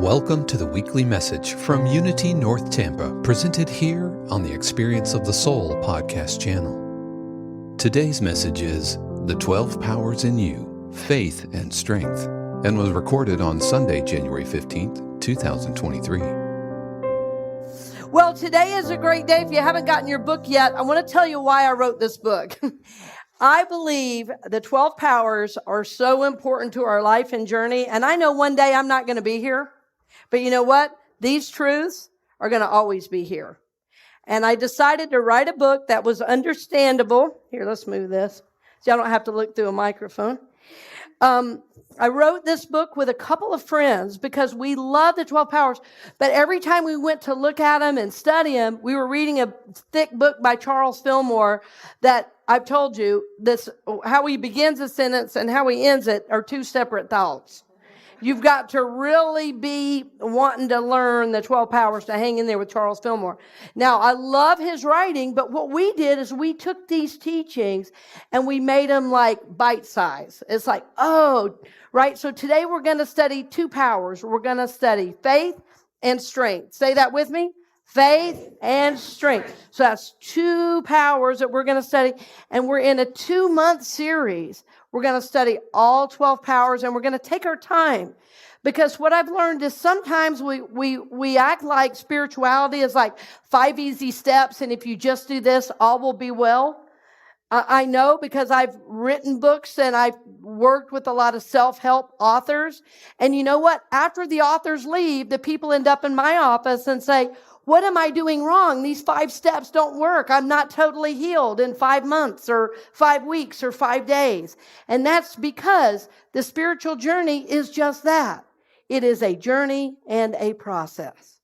Welcome to the weekly message from Unity North Tampa, presented here on the Experience of the Soul podcast channel. Today's message is The 12 Powers in You, Faith and Strength, and was recorded on Sunday, January 15th, 2023. Well, today is a great day. If you haven't gotten your book yet, I want to tell you why I wrote this book. I believe the 12 powers are so important to our life and journey. And I know one day I'm not going to be here. But you know what? These truths are going to always be here. And I decided to write a book that was understandable. Here, let's move this so I don't have to look through a microphone. I wrote this book with a couple of friends because we love the 12 powers. But every time we went to look at them and study them, we were reading a thick book by Charles Fillmore that I've told you, this how he begins a sentence and how he ends it are two separate thoughts. You've got to really be wanting to learn the 12 powers to hang in there with Charles Fillmore. Now, I love his writing, but what we did is we took these teachings and we made them like bite size. It's like, oh, right. So today we're going to study two powers. We're going to study faith and strength. Say that with me. Faith and strength. So that's two powers that we're going to study. And we're in a 2-month series. We're going to study all 12 powers, and we're going to take our time. Because what I've learned is sometimes we act like spirituality is like 5 easy steps, and if you just do this, all will be well. I know because I've written books and I've worked with a lot of self-help authors. And you know what? After the authors leave, the people end up in my office and say, what am I doing wrong? These 5 steps don't work. I'm not totally healed in 5 months or 5 weeks or 5 days. And that's because the spiritual journey is just that. It is a journey and a process.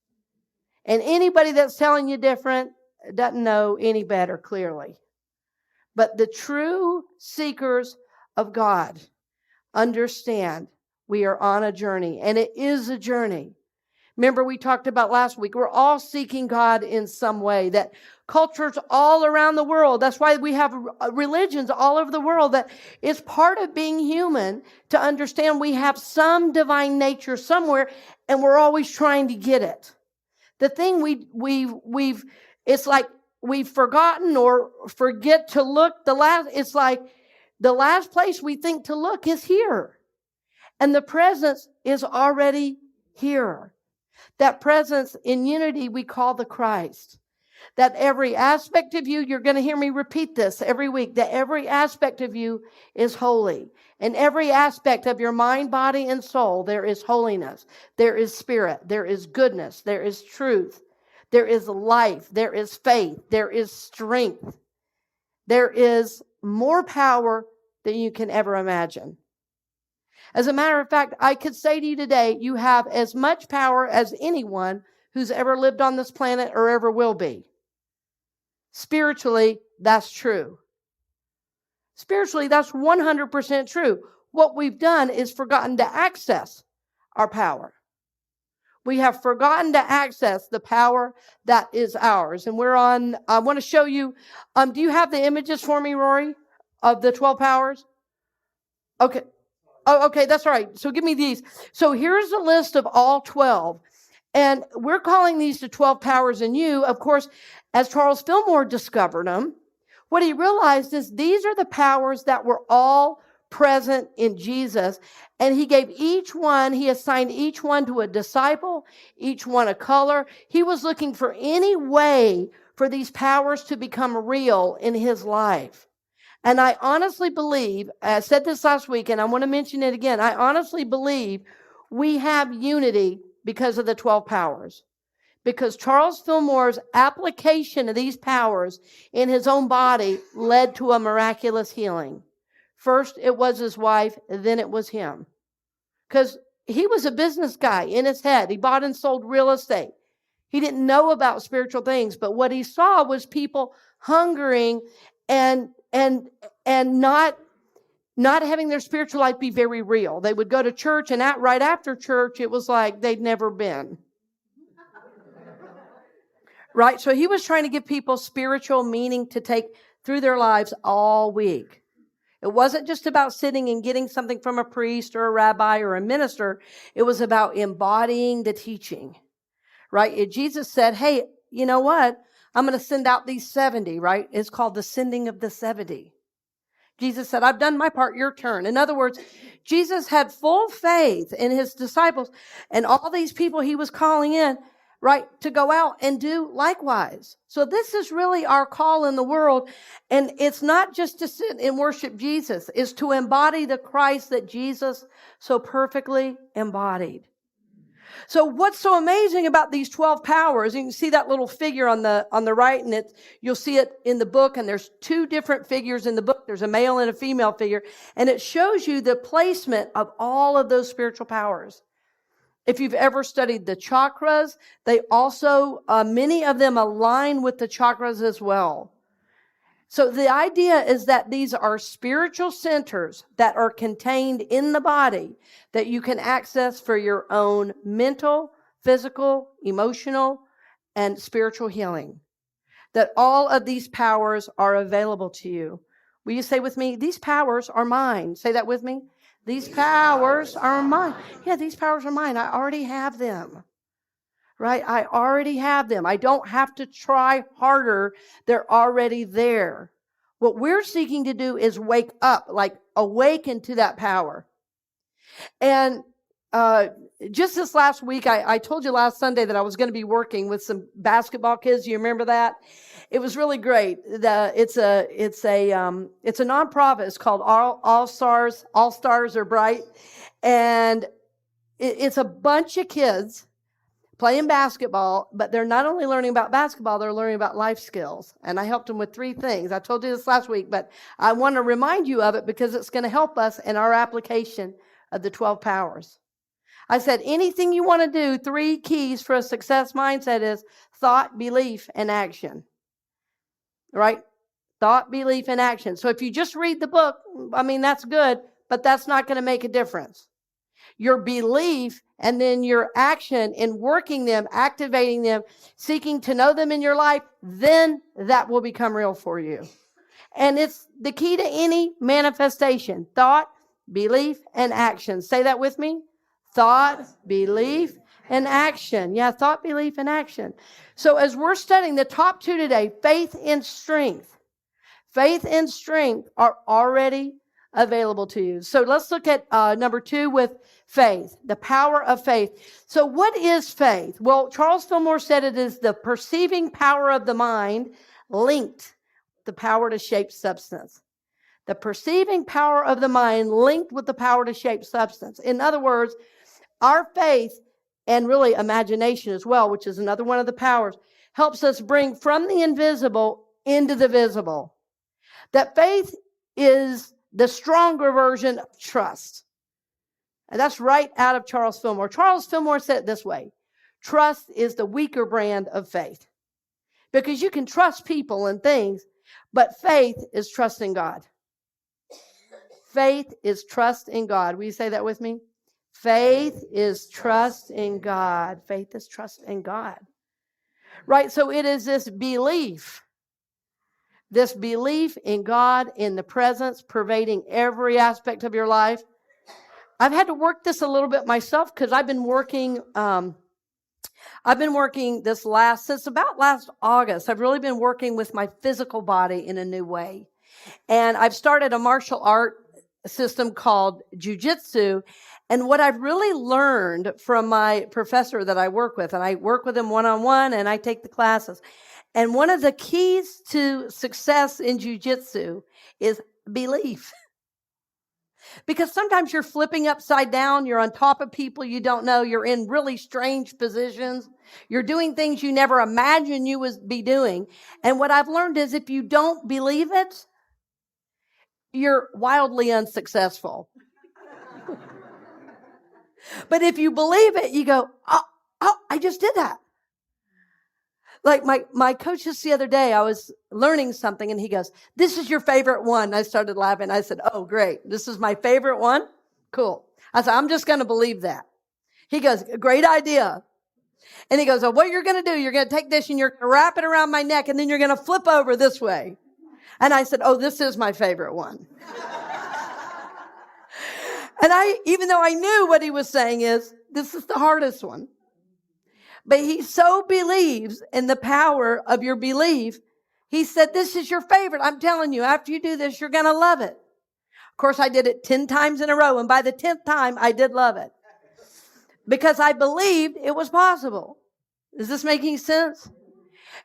And anybody that's telling you different doesn't know any better, clearly. But the true seekers of God understand we are on a journey, and it is a journey. Remember, we talked about last week, we're all seeking God in some way, that cultures all around the world, that's why we have religions all over the world, that it's part of being human to understand we have some divine nature somewhere, and we're always trying to get it. The thing it's like we've forgotten or forget to look, it's like the last place we think to look is here. And the presence is already here. That presence in unity we call the Christ. That every aspect of you, you're going to hear me repeat this every week, that every aspect of you is holy. And every aspect of your mind, body, and soul, there is holiness. There is spirit. There is goodness. There is truth. There is life. There is faith. There is strength. There is more power than you can ever imagine. As a matter of fact, I could say to you today, you have as much power as anyone who's ever lived on this planet or ever will be. Spiritually, that's true. Spiritually, that's 100% true. What we've done is forgotten to access our power. We have forgotten to access the power that is ours. And I want to show you, do you have the images for me, Rory, of the 12 powers? Okay. Oh, okay, that's all right. So give me these. So here's a list of all 12. And we're calling these the 12 powers in you. Of course, as Charles Fillmore discovered them, what he realized is these are the powers that were all present in Jesus. And he assigned each one to a disciple, each one a color. He was looking for any way for these powers to become real in his life. And I honestly believe, I said this last week, and I want to mention it again, I honestly believe we have unity because of the 12 powers. Because Charles Fillmore's application of these powers in his own body led to a miraculous healing. First, it was his wife, then it was him. Because he was a business guy in his head. He bought and sold real estate. He didn't know about spiritual things, but what he saw was people hungering and not having their spiritual life be very real. They would go to church, and right after church, it was like they'd never been. Right? So he was trying to give people spiritual meaning to take through their lives all week. It wasn't just about sitting and getting something from a priest or a rabbi or a minister. It was about embodying the teaching, right? Jesus said, hey, you know what? I'm going to send out these 70, right? It's called the sending of the 70. Jesus said, I've done my part, your turn. In other words, Jesus had full faith in his disciples and all these people he was calling in, right, to go out and do likewise. So this is really our call in the world. And it's not just to sit and worship Jesus. It's to embody the Christ that Jesus so perfectly embodied. So what's so amazing about these 12 powers, you can see that little figure on the right, and you'll see it in the book, and there's two different figures in the book. There's a male and a female figure, and it shows you the placement of all of those spiritual powers. If you've ever studied the chakras, they also, many of them align with the chakras as well. So the idea is that these are spiritual centers that are contained in the body that you can access for your own mental, physical, emotional, and spiritual healing. That all of these powers are available to you. Will you say with me, these powers are mine? Say that with me. These powers are mine. Yeah, these powers are mine. I already have them. Right? I already have them. I don't have to try harder. They're already there. What we're seeking to do is wake up, like awaken to that power. And just this last week, I told you last Sunday that I was going to be working with some basketball kids. You remember that? It was really great. It's a nonprofit. It's called All Stars Are Bright, and it's a bunch of kids playing basketball, but they're not only learning about basketball, they're learning about life skills. And I helped them with 3 things. I told you this last week, but I want to remind you of it because it's going to help us in our application of the 12 powers. I said, anything you want to do, 3 keys for a success mindset is thought, belief, and action. Right? Thought, belief, and action. So if you just read the book, I mean, that's good, but that's not going to make a difference. Your belief and then your action in working them, activating them, seeking to know them in your life, then that will become real for you. And it's the key to any manifestation. Thought, belief, and action. Say that with me. Thought, belief, and action. Yeah, thought, belief, and action. So as we're studying the top 2 today, faith and strength. Faith and strength are already available to you. So let's look at number 2 with faith, the power of faith. So what is faith? Well, Charles Fillmore said it is the perceiving power of the mind linked the power to shape substance. The perceiving power of the mind linked with the power to shape substance. In other words, our faith and really imagination as well, which is another one of the powers, helps us bring from the invisible into the visible. That faith is the stronger version of trust. And that's right out of Charles Fillmore. Charles Fillmore said it this way: trust is the weaker brand of faith. Because you can trust people and things, but faith is trust in God. Faith is trust in God. Will you say that with me? Faith is trust in God. Faith is trust in God. Right? So it is this belief in God, in the presence, pervading every aspect of your life. I've had to work this a little bit myself because I've been working since about last August. I've really been working with my physical body in a new way. And I've started a martial art system called Jiu-Jitsu. And what I've really learned from my professor that I work with, and I work with him one-on-one and I take the classes. And one of the keys to success in Jiu-Jitsu is belief. Because sometimes you're flipping upside down, you're on top of people you don't know, you're in really strange positions, you're doing things you never imagined you would be doing. And what I've learned is if you don't believe it, you're wildly unsuccessful. But if you believe it, you go, oh, I just did that. Like my coach just the other day, I was learning something and he goes, this is your favorite one. I started laughing. I said, oh, great. This is my favorite one? Cool. I said, I'm just going to believe that. He goes, great idea. And he goes, oh, what you're going to do, you're going to take this and you're going to wrap it around my neck and then you're going to flip over this way. And I said, oh, this is my favorite one. And even though I knew what he was saying is, this is the hardest one. But he so believes in the power of your belief. He said, this is your favorite. I'm telling you, after you do this, you're going to love it. Of course, I did it 10 times in a row. And by the 10th time, I did love it. Because I believed it was possible. Is this making sense?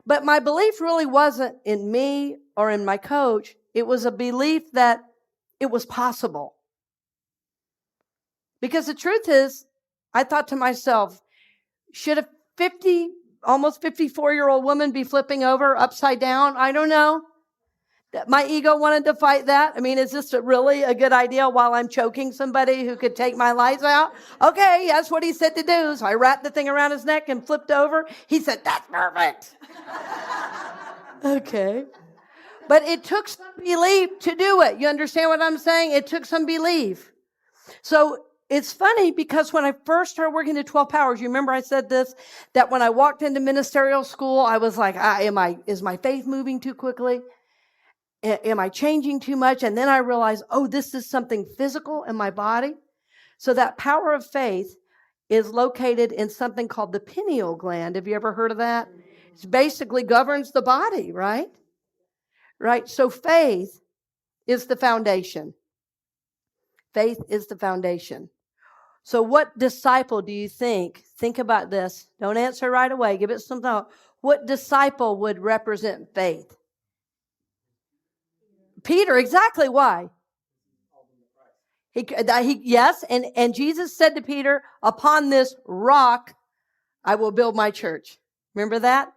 But my belief really wasn't in me or in my coach. It was a belief that it was possible. Because the truth is, I thought to myself, should a almost 54-year-old woman be flipping over upside down? I don't know. My ego wanted to fight that. I mean, is this really a good idea while I'm choking somebody who could take my lights out? Okay, that's what he said to do. So I wrapped the thing around his neck and flipped over. He said, that's perfect. Okay. But it took some belief to do it. You understand what I'm saying? It took some belief. So it's funny because when I first started working the 12 powers, you remember I said this, that when I walked into ministerial school, I was like, is my faith moving too quickly? Am I changing too much? And then I realized, this is something physical in my body. So that power of faith is located in something called the pineal gland. Have you ever heard of that? It basically governs the body, right? Right. So faith is the foundation. Faith is the foundation. So what disciple do you think about this. Don't answer right away. Give it some thought. What disciple would represent faith? Peter, exactly. Why? Yes, and Jesus said to Peter, upon this rock, I will build my church. Remember that?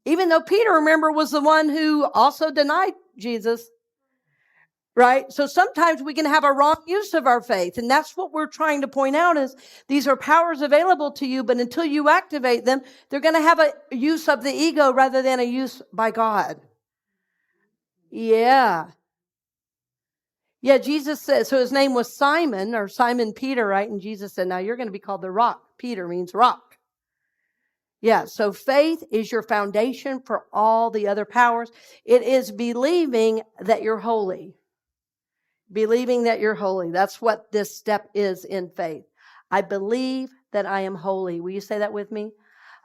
Even though Peter, remember, was the one who also denied Jesus. Right? So sometimes we can have a wrong use of our faith. And that's what we're trying to point out is these are powers available to you, but until you activate them, they're going to have a use of the ego rather than a use by God. Yeah. Yeah, Jesus said, so his name was Simon, or Simon Peter, right? And Jesus said, now you're going to be called the rock. Peter means rock. Yeah, so faith is your foundation for all the other powers. It is believing that you're holy. Believing that you're holy. That's what this step is in faith. I believe that I am holy. Will you say that with me?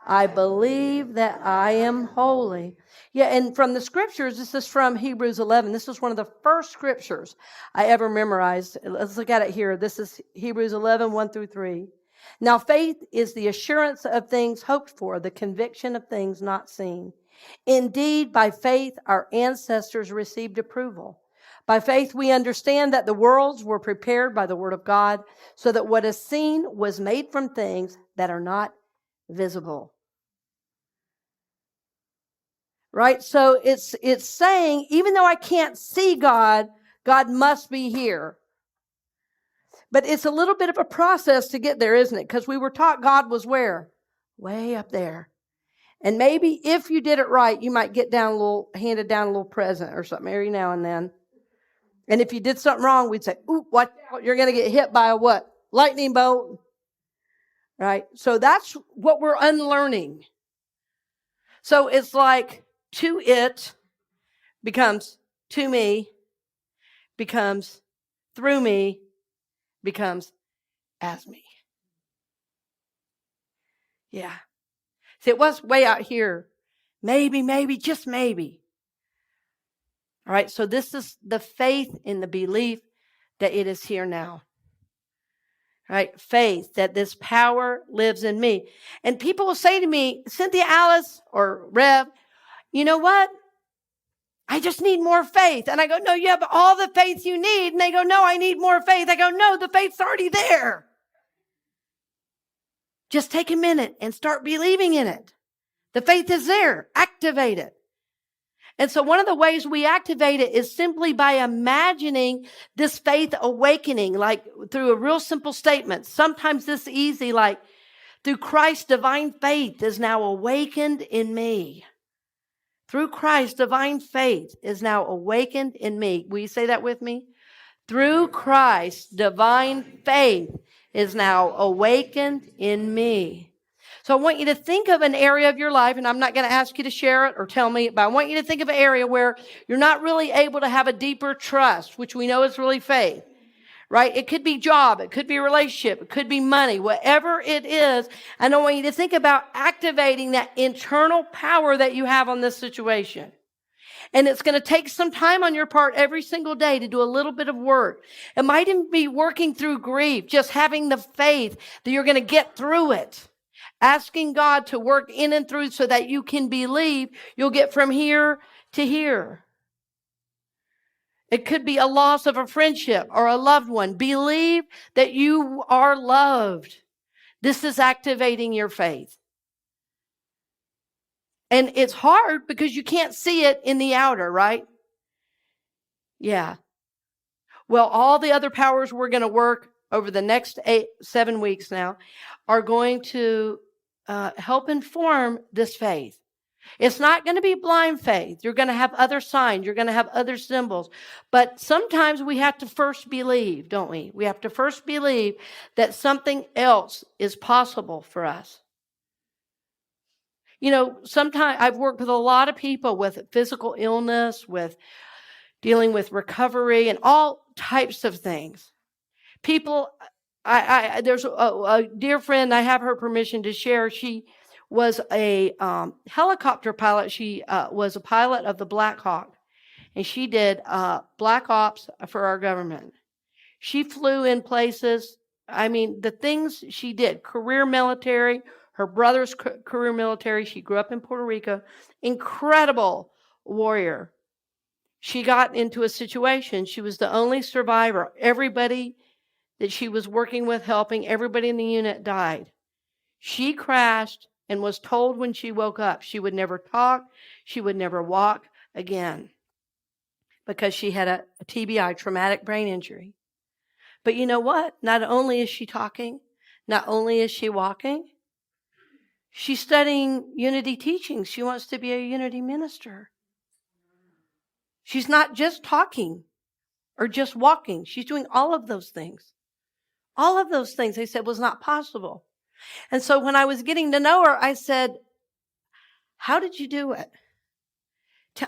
I believe that I am holy. Yeah, and from the scriptures, this is from Hebrews 11. This is one of the first scriptures I ever memorized. Let's look at it here. This is Hebrews 11, 1 through 3. Now, faith is the assurance of things hoped for, the conviction of things not seen. Indeed, by faith, our ancestors received approval. By faith, we understand that the worlds were prepared by the word of God, so that what is seen was made from things that are not visible. Right? So it's saying, even though I can't see God, God must be here. But it's a little bit of a process to get there, isn't it? Because we were taught God was where? Way up there. And maybe if you did it right, you might get handed down a little present or something every now and then. And if you did something wrong, we'd say, ooh, watch out, you're going to get hit by a what? Lightning bolt. Right? So that's what we're unlearning. So it's like to it becomes to me, becomes through me, becomes as me. Yeah. See, it was way out here. Maybe, just maybe. All right, so this is the faith in the belief that it is here now. All right, faith that this power lives in me. And people will say to me, Cynthia, Alice, or Rev, you know what? I just need more faith. And I go, no, you have all the faith you need. And they go, no, I need more faith. I go, no, the faith's already there. Just take a minute and start believing in it. The faith is there. Activate it. And so one of the ways we activate it is simply by imagining this faith awakening, like through a real simple statement. Sometimes this easy, like through Christ's divine faith is now awakened in me. Through Christ, divine faith is now awakened in me. Will you say that with me? Through Christ, divine faith is now awakened in me. So I want you to think of an area of your life, and I'm not going to ask you to share it or tell me, but I want you to think of an area where you're not really able to have a deeper trust, which we know is really faith, right? It could be job. It could be relationship. It could be money, whatever it is. And I want you to think about activating that internal power that you have on this situation. And it's going to take some time on your part every single day to do a little bit of work. It might even be working through grief, just having the faith that you're going to get through it. Asking God to work in and through so that you can believe you'll get from here to here. It could be a loss of a friendship or a loved one. Believe that you are loved. This is activating your faith. And it's hard because you can't see it in the outer, right? Yeah. Well, all the other powers we're going to work over the next 7 weeks now are going to help inform this faith. It's not going to be blind faith. You're going to have other signs. You're going to have other symbols. But sometimes we have to first believe, don't we? We have to first believe that something else is possible for us. You know, sometimes I've worked with a lot of people with physical illness, with dealing with recovery and all types of things. People, there's a dear friend, I have her permission to share. She was a helicopter pilot. She was a pilot of the Black Hawk, and she did black ops for our government. She flew in places. I mean, the things she did, career military, her brother's career military. She grew up in Puerto Rico. Incredible warrior. She got into a situation. She was the only survivor. Everybody that she was working with, helping, everybody in the unit died. She crashed and was told when she woke up she would never talk, she would never walk again because she had a TBI, traumatic brain injury. But you know what? Not only is she talking, not only is she walking, she's studying unity teachings. She wants to be a unity minister. She's not just talking or just walking. She's doing all of those things. All of those things they said was not possible. And so when I was getting to know her, I said, how did you do it?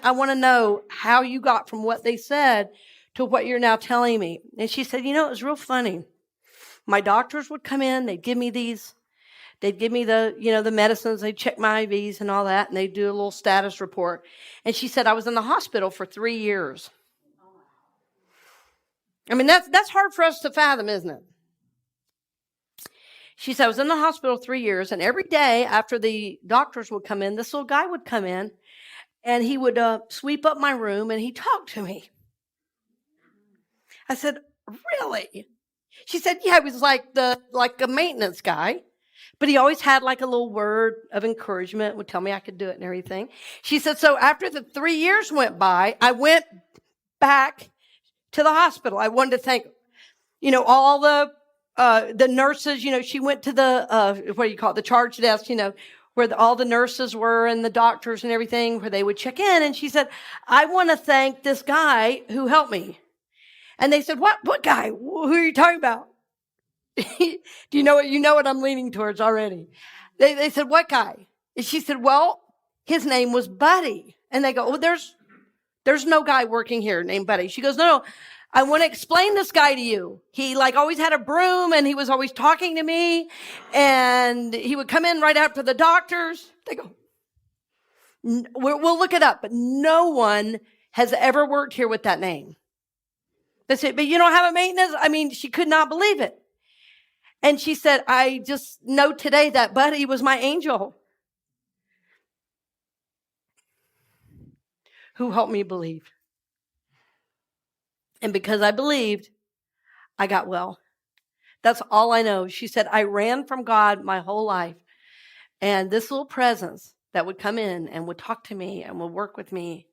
I want to know how you got from what they said to what you're now telling me. And she said, you know, it was real funny. My doctors would come in, they'd give me these. They'd give me the medicines, they'd check my IVs and all that, and they'd do a little status report. And she said, I was in the hospital for 3 years. I mean, that's hard for us to fathom, isn't it? She said, I was in the hospital 3 years, and every day after the doctors would come in, this little guy would come in, and he would sweep up my room, and he'd talk to me. I said, really? She said, yeah, he was like a maintenance guy. But he always had like a little word of encouragement, would tell me I could do it and everything. She said, so after the 3 years went by, I went back to the hospital. I wanted to thank, all the nurses, she went to the charge desk, where all the nurses were and the doctors and everything, where they would check in. And she said, I want to thank this guy who helped me. And they said, what guy? Who are you talking about? Do you know what I'm leaning towards already? They said, what guy? And she said, well, his name was Buddy. And they go, oh, there's no guy working here named Buddy. She goes, no, I want to explain this guy to you. He always had a broom and he was always talking to me and he would come in right after the doctors. They go, we'll look it up, but no one has ever worked here with that name. They said, but you don't have a maintenance? I mean, she could not believe it. And she said, I just know today that Buddy was my angel who helped me believe. And because I believed, I got well. That's all I know. She said, I ran from God my whole life. And this little presence that would come in and would talk to me and would work with me.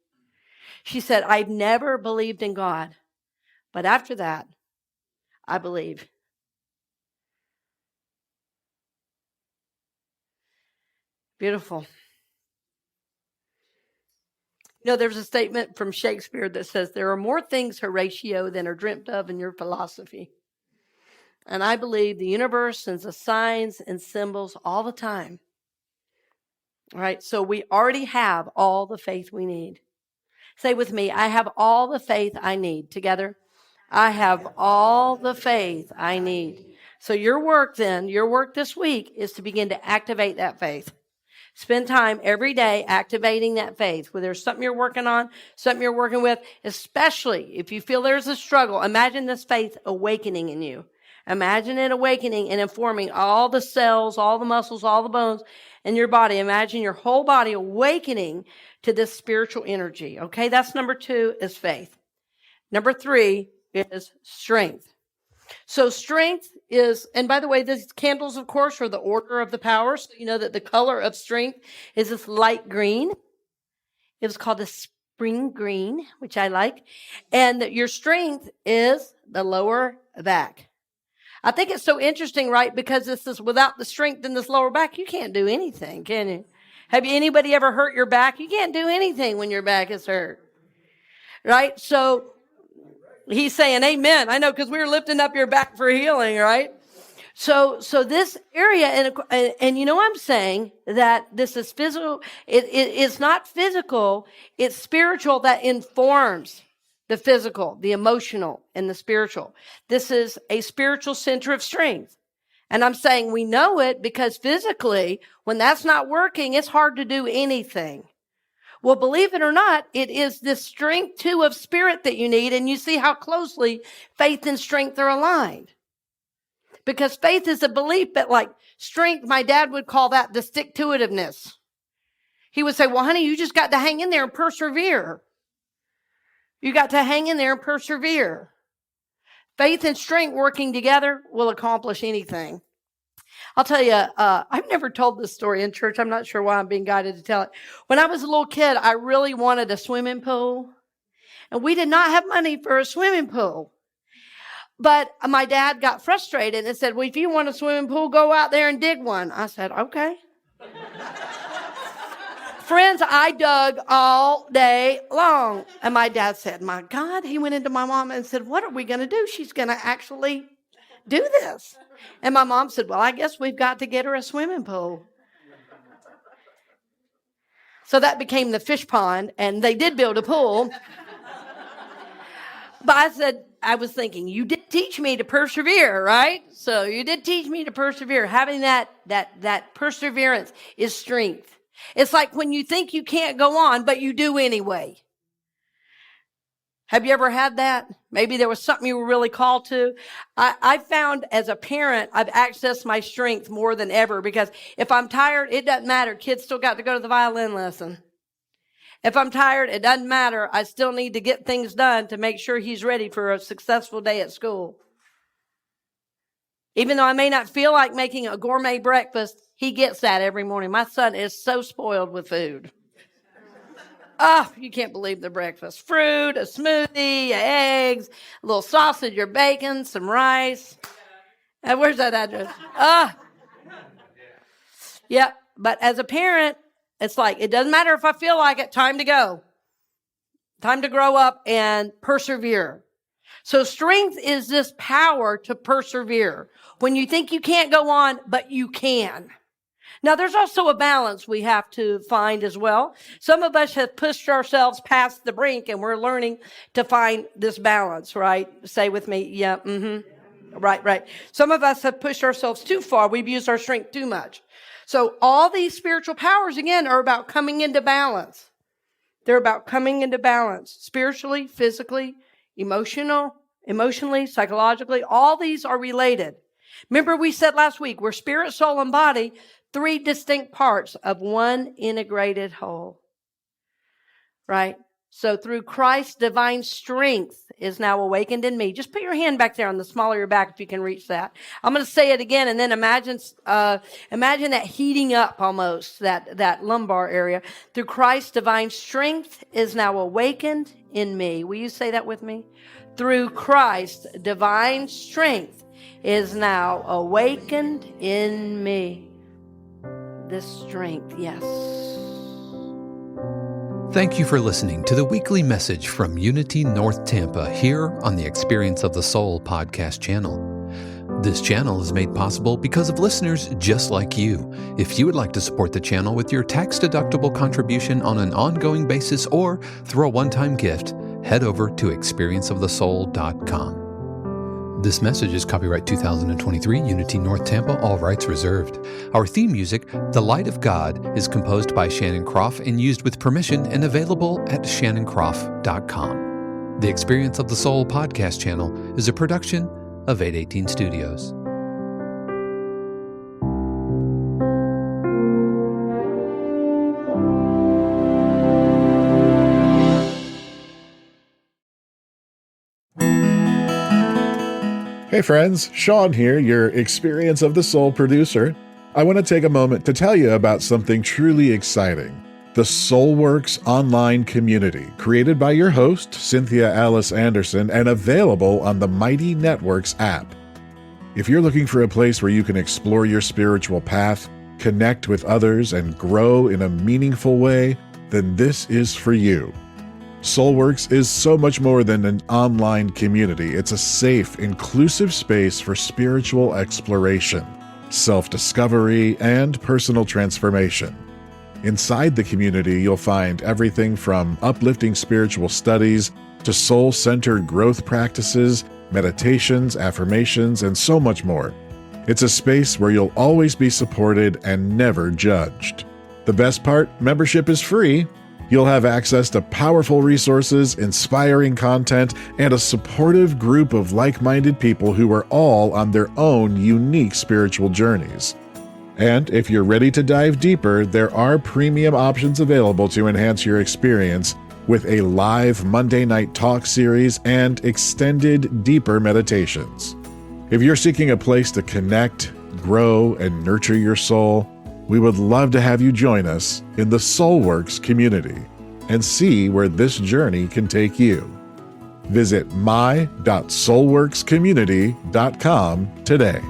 She said, I've never believed in God. But after that, I believe. Beautiful. There's a statement from Shakespeare that says, there are more things, Horatio, than are dreamt of in your philosophy. And I believe the universe sends us signs and symbols all the time. All right, so we already have all the faith we need. Say with me, I have all the faith I need. Together, I have all the faith I need. So your work this week is to begin to activate that faith. Spend time every day activating that faith. Whether there's something you're working on, something you're working with, especially if you feel there's a struggle, imagine this faith awakening in you. Imagine it awakening and informing all the cells, all the muscles, all the bones in your body. Imagine your whole body awakening to this spiritual energy. Okay, that's number 2 is faith. Number 3 is strength. So strength is, and by the way, these candles, of course, are the order of the powers. So you know that the color of strength is this light green. It was called a spring green, which I like. And your strength is the lower back. I think it's so interesting, right? Because this is without the strength in this lower back, you can't do anything, can you? Have anybody ever hurt your back? You can't do anything when your back is hurt, right? So he's saying amen. I know, because we were lifting up your back for healing, right? So this area, and you know I'm saying that this is physical. It's not physical. It's spiritual that informs the physical, the emotional, and the spiritual. This is a spiritual center of strength. And I'm saying we know it because physically, when that's not working, it's hard to do anything. Well, believe it or not, it is this strength too of spirit that you need. And you see how closely faith and strength are aligned. Because faith is a belief, but like strength, my dad would call that the stick-to-itiveness. He would say, well, honey, you just got to hang in there and persevere. You got to hang in there and persevere. Faith and strength working together will accomplish anything. I'll tell you, I've never told this story in church. I'm not sure why I'm being guided to tell it. When I was a little kid, I really wanted a swimming pool. And we did not have money for a swimming pool. But my dad got frustrated and said, well, if you want a swimming pool, go out there and dig one. I said, okay. Friends, I dug all day long. And my dad said, my God, he went into my mom and said, what are we going to do? She's going to actually do this. And my mom said, well, I guess we've got to get her a swimming pool. So that became the fish pond, and they did build a pool. But I was thinking, you did teach me to persevere, right? So you did teach me to persevere. Having that perseverance is strength. It's like when you think you can't go on, but you do anyway. Have you ever had that? Maybe there was something you were really called to. I found as a parent, I've accessed my strength more than ever, because if I'm tired, it doesn't matter. Kids still got to go to the violin lesson. If I'm tired, it doesn't matter. I still need to get things done to make sure he's ready for a successful day at school. Even though I may not feel like making a gourmet breakfast, he gets that every morning. My son is so spoiled with food. Oh, you can't believe the breakfast. Fruit, a smoothie, eggs, a little sausage or bacon, some rice. Where's that address? Yeah, but as a parent, it's like, it doesn't matter if I feel like it, time to go. Time to grow up and persevere. So strength is this power to persevere. When you think you can't go on, but you can. Now, there's also a balance we have to find as well. Some of us have pushed ourselves past the brink, and we're learning to find this balance, right? Say with me, yeah, right. Some of us have pushed ourselves too far. We've used our strength too much. So all these spiritual powers, again, are about coming into balance. They're about coming into balance spiritually, physically, emotionally, psychologically. All these are related. Remember we said last week, we're spirit, soul, and body, 3 distinct parts of one integrated whole. Right? So through Christ's divine strength is now awakened in me. Just put your hand back there on the small of your back if you can reach that. I'm going to say it again, and then imagine that heating up almost, that lumbar area. Through Christ's divine strength is now awakened in me. Will you say that with me? Through Christ's divine strength is now awakened in me. This strength, yes. Thank you for listening to the weekly message from Unity North Tampa here on the Experience of the Soul podcast channel. This channel is made possible because of listeners just like you. If you would like to support the channel with your tax-deductible contribution on an ongoing basis or through a one-time gift, head over to experienceofthesoul.com. This message is copyright 2023, Unity North Tampa, all rights reserved. Our theme music, The Light of God, is composed by Shannon Croft and used with permission and available at shannoncroft.com. The Experience of the Soul podcast channel is a production of 818 Studios. Hey friends, Sean here, your Experience of the Soul producer. I want to take a moment to tell you about something truly exciting. The SoulWorks online community, created by your host, Cynthia Alice Anderson, and available on the Mighty Networks app. If you're looking for a place where you can explore your spiritual path, connect with others, and grow in a meaningful way, then this is for you. SoulWorks is so much more than an online community. It's a safe, inclusive space for spiritual exploration, self-discovery, and personal transformation. Inside the community, you'll find everything from uplifting spiritual studies to soul-centered growth practices, meditations, affirmations, and so much more. It's a space where you'll always be supported and never judged. The best part, membership is free. You'll have access to powerful resources, inspiring content, and a supportive group of like-minded people who are all on their own unique spiritual journeys. And if you're ready to dive deeper, there are premium options available to enhance your experience with a live Monday night talk series and extended, deeper meditations. If you're seeking a place to connect, grow, and nurture your soul, we would love to have you join us in the SoulWorks community and see where this journey can take you. Visit my.soulworkscommunity.com today.